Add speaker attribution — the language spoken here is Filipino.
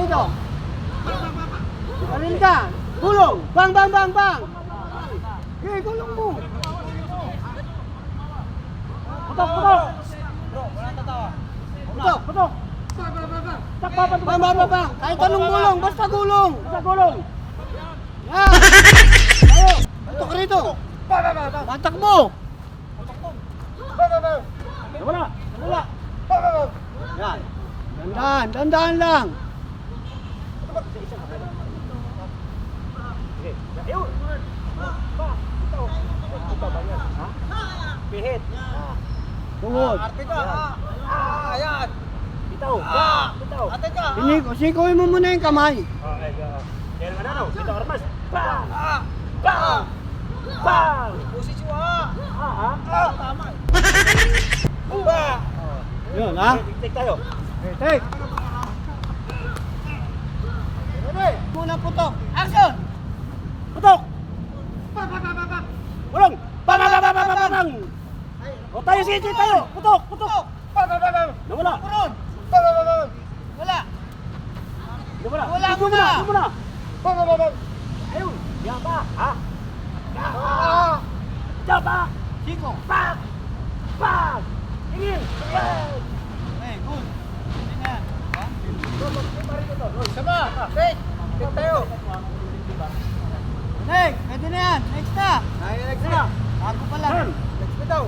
Speaker 1: dito. Karinda. Gulong. Bang, bang, bang, bang. Okay, gulong mo.
Speaker 2: Putok, putok.
Speaker 1: Putok.
Speaker 2: Putok.
Speaker 1: Bang, bang, bang, bang. Kahit anong gulong, basta gulong.
Speaker 2: Basta gulong.
Speaker 1: Yan. Ayo. Putok ka rito. Batak mo.
Speaker 2: Nawala. Nawala.
Speaker 1: Yan. Dandan, dandan lang.
Speaker 2: Sige. Ayun. Ha? Pihit.
Speaker 1: Tungod.
Speaker 3: Ayan.
Speaker 2: Bitaw. Bitaw.
Speaker 3: Ate ka.
Speaker 1: Sikoy mo muna yung kamay.
Speaker 2: Yan nga na. Bitaw armas. Bang! Bang! Bang!
Speaker 3: Posisyon ha.
Speaker 2: Ha?
Speaker 3: Tama.
Speaker 1: Yun, ha?
Speaker 2: Take tayo.
Speaker 1: Okay, take. Ready? Muna putok. Action!
Speaker 2: Putok! Gulong! Bang! Bang! Bang! Bang! Bang! Bang! O tayo, sige tayo! Putok! Putok! Nawala!
Speaker 1: Purod! Wala!
Speaker 2: Nawala!
Speaker 1: Wala
Speaker 2: Ito
Speaker 1: muna!
Speaker 2: Ito muna! Ayun! Yaba! Ha? Yaba! Yaba!
Speaker 1: Siko!
Speaker 2: Bang! Bang! Tingin! Bang!
Speaker 1: Okay, good. Tingnan.
Speaker 3: Sama. Fake. Fake tayo.
Speaker 1: Next, pwede na yan. Next na.
Speaker 3: Next na.
Speaker 1: Bago pa lang.
Speaker 2: Turn!
Speaker 3: Next na daw.